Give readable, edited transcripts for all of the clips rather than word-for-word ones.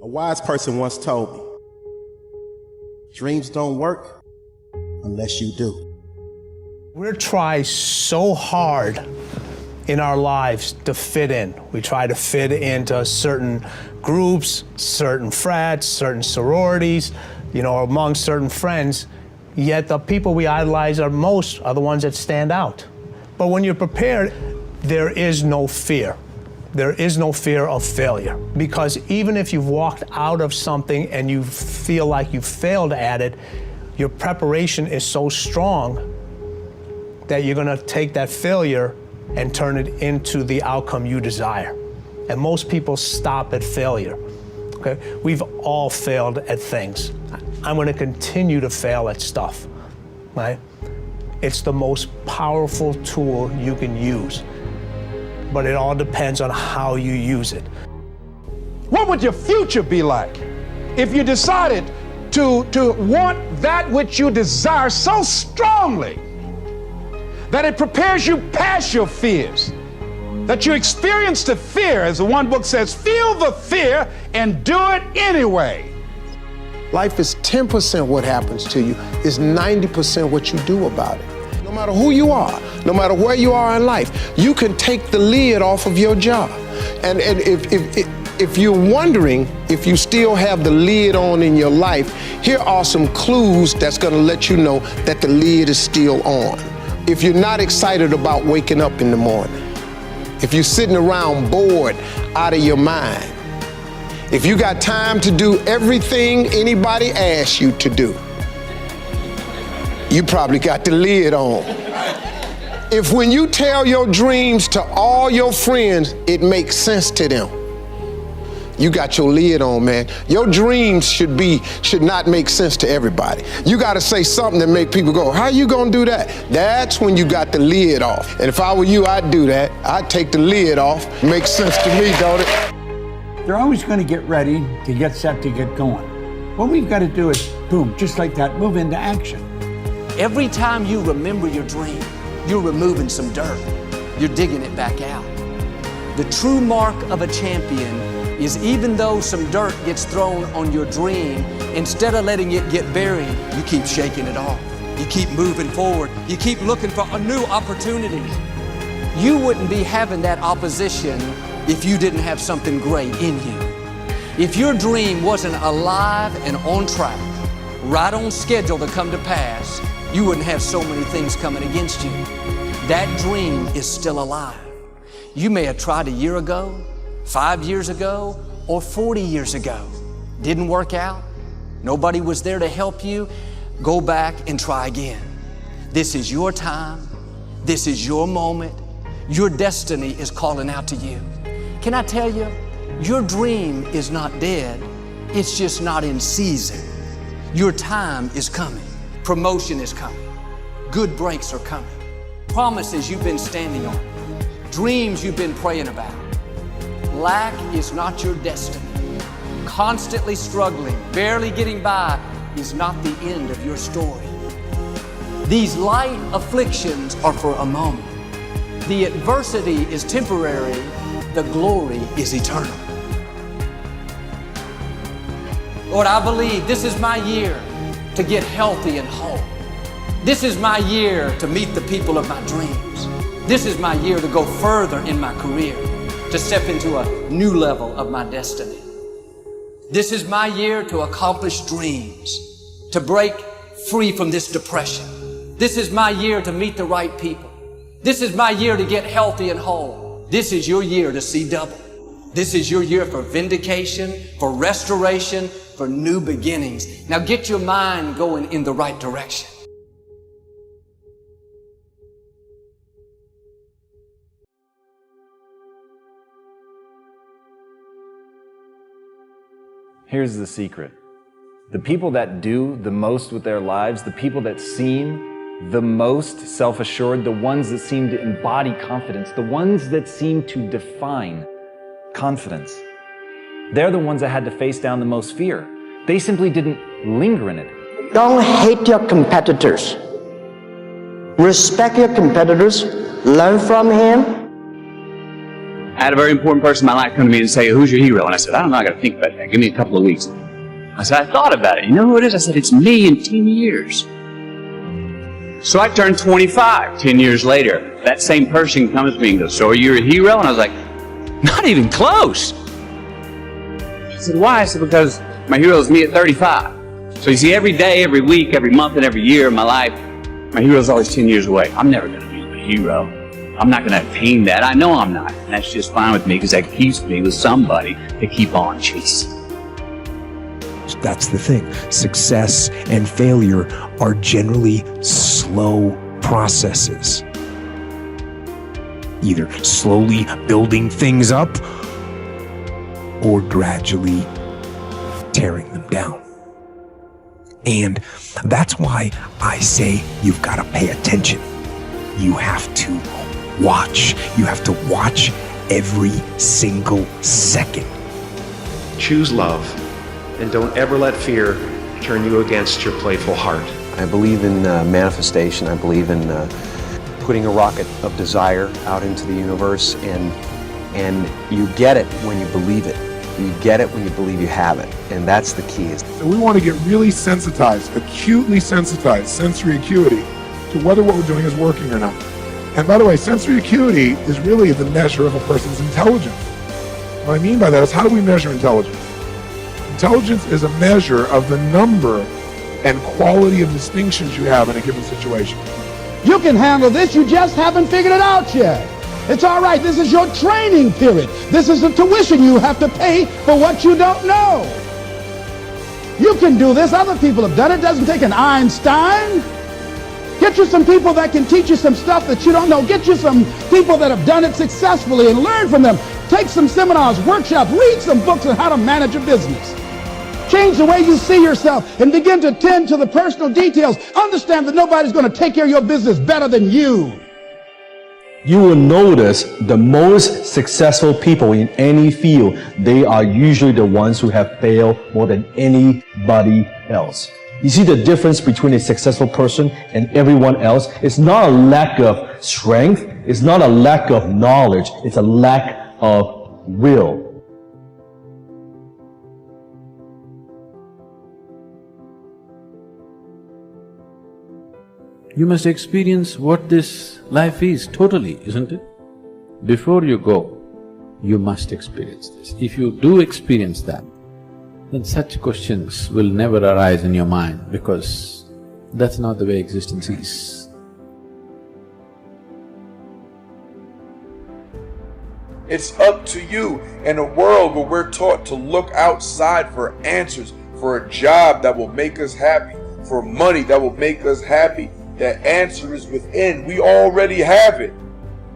A wise person once told me, dreams don't work unless you do. We try so hard in our lives to fit in. We try to fit into certain groups, certain frats, certain sororities, among certain friends, yet the people we idolize most are the ones that stand out. But when you're prepared, there is no fear. There is no fear of failure, because even if you've walked out of something and you feel like you failed at it, your preparation is so strong that you're gonna take that failure and turn it into the outcome you desire. And most people stop at failure, okay? We've all failed at things. I'm gonna continue to fail at stuff, right? It's the most powerful tool you can use, but it all depends on how you use it. What would your future be like if you decided to want that which you desire so strongly that it prepares you past your fears, that you experience the fear, as the one book says, feel the fear and do it anyway? Life is 10% what happens to you, is 90% what you do about it. No matter who you are, no matter where you are in life, you can take the lid off of your job. And if you're wondering if you still have the lid on in your life, here are some clues that's gonna let you know that the lid is still on. If you're not excited about waking up in the morning, if you're sitting around bored out of your mind, if you got time to do everything anybody asks you to do, you probably got the lid on. If when you tell your dreams to all your friends, it makes sense to them, you got your lid on, man. Your dreams should not make sense to everybody. You gotta say something that make people go, how you gonna do that? That's when you got the lid off. And if I were you, I'd do that. I'd take the lid off. Makes sense to me, don't it? They're always gonna get ready to get set to get going. What we've gotta do is, boom, just like that, move into action. Every time you remember your dream, you're removing some dirt. You're digging it back out. The true mark of a champion is, even though some dirt gets thrown on your dream, instead of letting it get buried, you keep shaking it off. You keep moving forward. You keep looking for a new opportunity. You wouldn't be having that opposition if you didn't have something great in you. If your dream wasn't alive and on track, right on schedule to come to pass, you wouldn't have so many things coming against you. That dream is still alive. You may have tried a year ago, 5 years ago, or 40 years ago. Didn't work out. Nobody was there to help you. Go back and try again. This is your time. This is your moment. Your destiny is calling out to you. Can I tell you, your dream is not dead. It's just not in season. Your time is coming. Promotion is coming. Good breaks are coming. Promises you've been standing on. Dreams you've been praying about. Lack is not your destiny. Constantly struggling, barely getting by is not the end of your story. These light afflictions are for a moment. The adversity is temporary. The glory is eternal. Lord, I believe this is my year to get healthy and whole. This is my year to meet the people of my dreams. This is my year to go further in my career, to step into a new level of my destiny. This is my year to accomplish dreams, to break free from this depression. This is my year to meet the right people. This is my year to get healthy and whole. This is your year to see double. This is your year for vindication, for restoration, for new beginnings. Now get your mind going in the right direction. Here's the secret. The people that do the most with their lives, the people that seem the most self-assured, the ones that seem to embody confidence, the ones that seem to define confidence, they're the ones that had to face down the most fear. They simply didn't linger in it. Don't hate your competitors. Respect your competitors. Learn from him. I had a very important person in my life come to me and say, who's your hero? And I said, I don't know, I got to think about that. Give me a couple of weeks. I said, I thought about it. You know who it is? I said, it's me in 10 years. So I turned 25 10 years later. That same person comes to me and goes, so are you a hero? And I was like, not even close. I said, why? I said, because my hero is me at 35. So you see, every day, every week, every month, and every year of my life, my hero is always 10 years away. I'm never going to be a hero. I'm not going to attain that. I know I'm not. And that's just fine with me because that keeps me with somebody to keep on chasing. That's the thing. Success and failure are generally slow processes. Either slowly building things up or gradually tearing them down. And that's why I say you've got to pay attention. You have to watch. You have to watch every single second. Choose love, and don't ever let fear turn you against your playful heart. I believe in manifestation. I believe in putting a rocket of desire out into the universe, and you get it when you believe it. You get it when you believe you have it, and that's the key. So we want to get really sensitized, acutely sensitized, sensory acuity, to whether what we're doing is working or not. And by the way, sensory acuity is really the measure of a person's intelligence. What I mean by that is, how do we measure intelligence? Intelligence is a measure of the number and quality of distinctions you have in a given situation. You can handle this, you just haven't figured it out yet. It's all right, this is your training period. This is the tuition you have to pay for what you don't know. You can do this, other people have done it. It doesn't take an Einstein. Get you some people that can teach you some stuff that you don't know. Get you some people that have done it successfully and learn from them. Take some seminars, workshops, read some books on how to manage a business. Change the way you see yourself and begin to tend to the personal details. Understand that nobody's going to take care of your business better than you. You will notice the most successful people in any field, they are usually the ones who have failed more than anybody else. You see the difference between a successful person and everyone else? It's not a lack of strength, it's not a lack of knowledge, it's a lack of will. You must experience what this life is totally, isn't it? Before you go, you must experience this. If you do experience that, then such questions will never arise in your mind, because that's not the way existence is. It's up to you. In a world where we're taught to look outside for answers, for a job that will make us happy, for money that will make us happy, the answer is within. We already have it.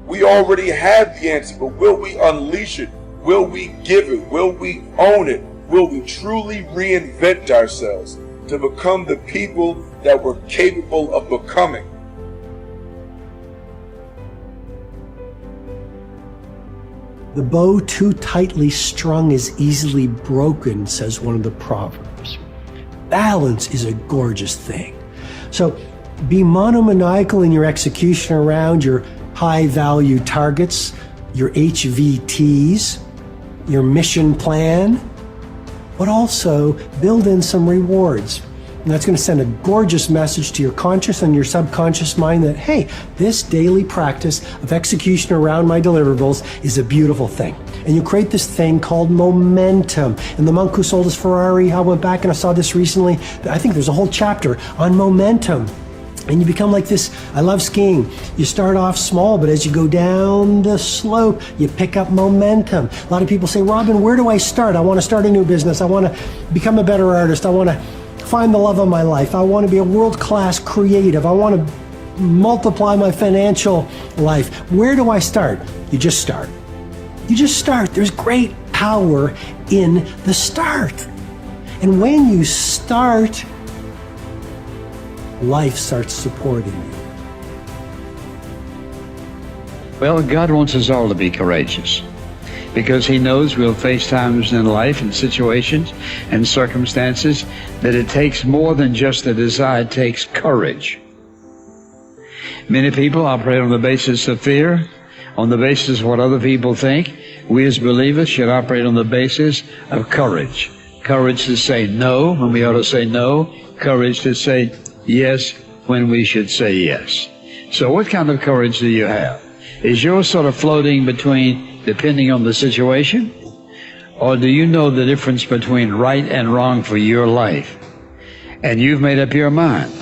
We already have the answer, but will we unleash it? Will we give it? Will we own it? Will we truly reinvent ourselves to become the people that we're capable of becoming? The bow too tightly strung is easily broken, says one of the proverbs. Balance is a gorgeous thing. So be monomaniacal in your execution around your high-value targets, your HVTs, your mission plan, but also build in some rewards. And that's going to send a gorgeous message to your conscious and your subconscious mind that, hey, this daily practice of execution around my deliverables is a beautiful thing. And you create this thing called momentum. And the monk who sold his Ferrari, I went back and I saw this recently. I think there's a whole chapter on momentum. And you become like this. I love skiing. You start off small, but as you go down the slope, you pick up momentum. A lot of people say, Robin, where do I start? I want to start a new business. I want to become a better artist. I want to find the love of my life. I want to be a world-class creative. I want to multiply my financial life. Where do I start? You just start. You just start. There's great power in the start. And when you start, life starts supporting you. Well, God wants us all to be courageous, because He knows we'll face times in life and situations and circumstances that it takes more than just a desire, it takes courage. Many people operate on the basis of fear, on the basis of what other people think, We as believers should operate on the basis of courage. Courage to say no when we ought to say no. Courage to say yes when we should say yes. So what kind of courage do you have? Is yours sort of floating between depending on the situation? Or do you know the difference between right and wrong for your life? And you've made up your mind.